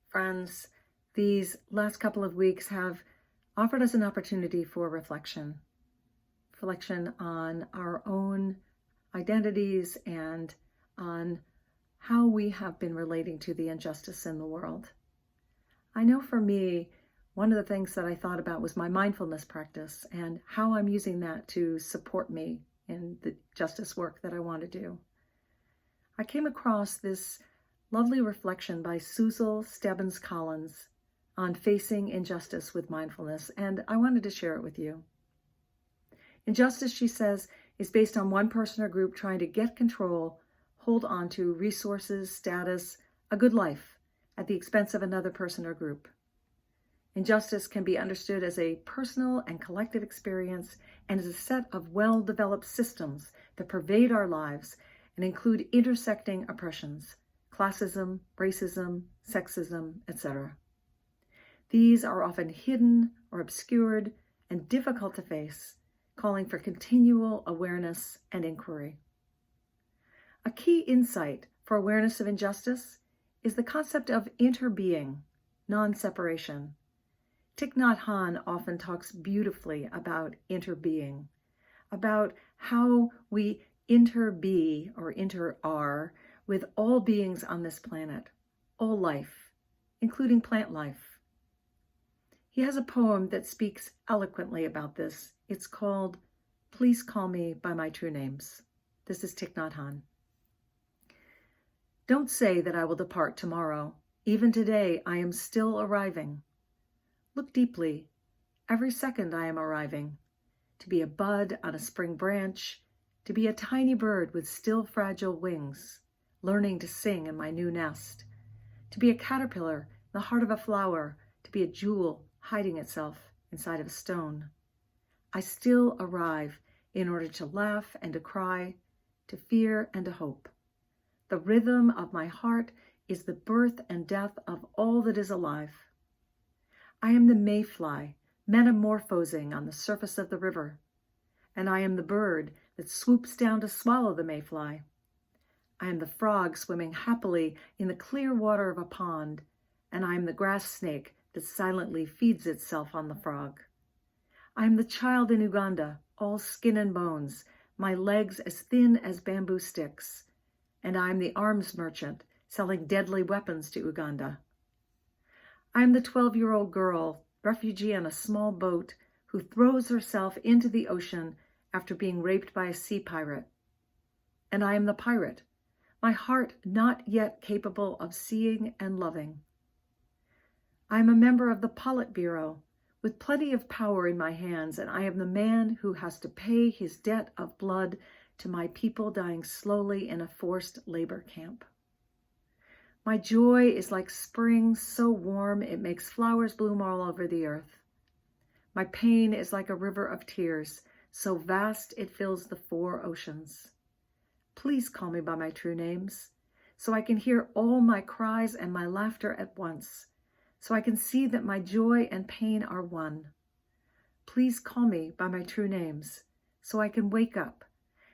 Friends, these last couple of weeks have offered us an opportunity for reflection on our own identities and on how we have been relating to the injustice in the world. I know for me, one of the things that I thought about was my mindfulness practice and how I'm using that to support me in the justice work that I want to do. I came across this lovely reflection by Suzel Stebbins Collins on facing injustice with mindfulness, and I wanted to share it with you. Injustice, she says, is based on one person or group trying to get control, hold on to resources, status, a good life at the expense of another person or group. Injustice can be understood as a personal and collective experience and as a set of well-developed systems that pervade our lives and include intersecting oppressions, classism, racism, sexism, etc. These are often hidden or obscured and difficult to face, calling for continual awareness and inquiry. A key insight for awareness of injustice is the concept of interbeing, non-separation. Thich Nhat Hanh often talks beautifully about interbeing, about how we interbe or inter-are with all beings on this planet, all life, including plant life. He has a poem that speaks eloquently about this. It's called Please Call Me by My True Names. This is Thich Nhat Hanh. Don't say that I will depart tomorrow. Even today, I am still arriving. Look deeply. Every second I am arriving. To be a bud on a spring branch, to be a tiny bird with still fragile wings, learning to sing in my new nest, to be a caterpillar in the heart of a flower, to be a jewel hiding itself inside of a stone. I still arrive in order to laugh and to cry, to fear and to hope. The rhythm of my heart is the birth and death of all that is alive. I am the mayfly metamorphosing on the surface of the river, and I am the bird that swoops down to swallow the mayfly. I am the frog swimming happily in the clear water of a pond, and I am the grass snake that silently feeds itself on the frog. I am the child in Uganda, all skin and bones, my legs as thin as bamboo sticks, and I am the arms merchant selling deadly weapons to Uganda. I am the 12-year-old girl, refugee on a small boat, who throws herself into the ocean after being raped by a sea pirate. And I am the pirate, my heart not yet capable of seeing and loving. I am a member of the Politburo, with plenty of power in my hands, and I am the man who has to pay his debt of blood to my people dying slowly in a forced labor camp. My joy is like spring, so warm it makes flowers bloom all over the earth. My pain is like a river of tears, so vast it fills the 4 oceans. Please call me by my true names, so I can hear all my cries and my laughter at once, so I can see that my joy and pain are one. Please call me by my true names, so I can wake up,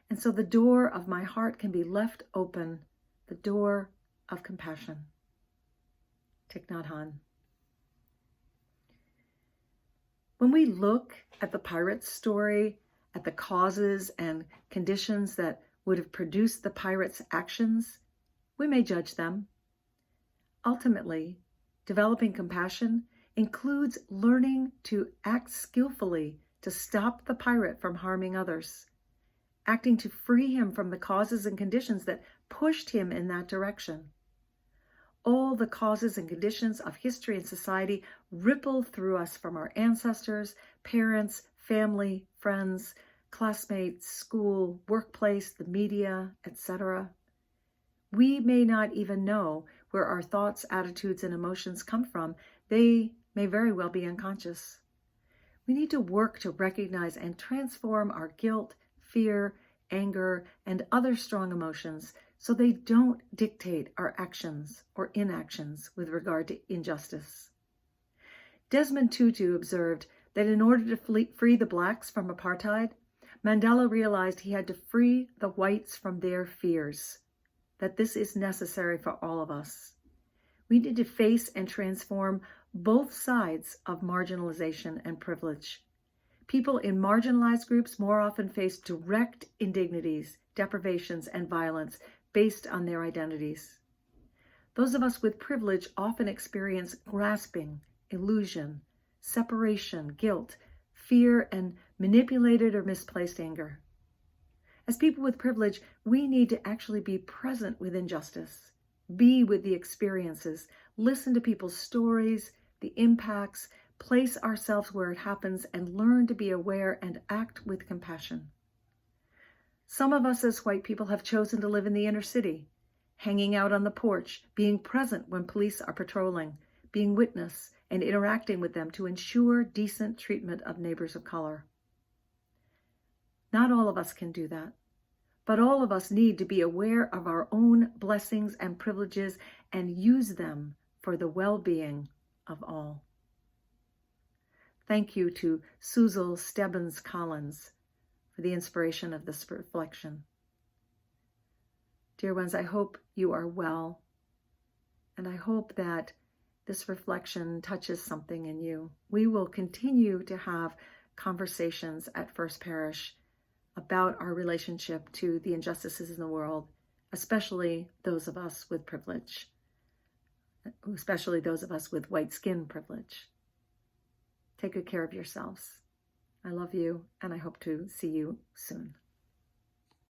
and so the door of my heart can be left open, the door of compassion. Thich Nhat Hanh. When we look at the pirate's story, at the causes and conditions that would have produced the pirate's actions, we may judge them. Ultimately, developing compassion includes learning to act skillfully to stop the pirate from harming others, acting to free him from the causes and conditions that pushed him in that direction. All the causes and conditions of history and society ripple through us from our ancestors, parents, family, friends, classmates, school, workplace, the media, etc. We may not even know where our thoughts, attitudes, and emotions come from. They may very well be unconscious. We need to work to recognize and transform our guilt, fear, anger, and other strong emotions so they don't dictate our actions or inactions with regard to injustice. Desmond Tutu observed that in order to free the blacks from apartheid, Mandela realized he had to free the whites from their fears, that this is necessary for all of us. We need to face and transform both sides of marginalization and privilege. People in marginalized groups more often face direct indignities, deprivations, and violence based on their identities. Those of us with privilege often experience grasping, illusion, separation, guilt, fear, and manipulated or misplaced anger. As people with privilege, we need to actually be present with injustice, be with the experiences, listen to people's stories, the impacts, place ourselves where it happens, and learn to be aware and act with compassion. Some of us as white people have chosen to live in the inner city, hanging out on the porch, being present when police are patrolling, being witness and interacting with them to ensure decent treatment of neighbors of color. Not all of us can do that, but all of us need to be aware of our own blessings and privileges and use them for the well-being of all. Thank you to Suzel Stebbins Collins for the inspiration of this reflection. Dear ones, I hope you are well, and I hope that this reflection touches something in you. We will continue to have conversations at First Parish about our relationship to the injustices in the world, especially those of us with privilege, especially those of us with white skin privilege. Take good care of yourselves. I love you, and I hope to see you soon.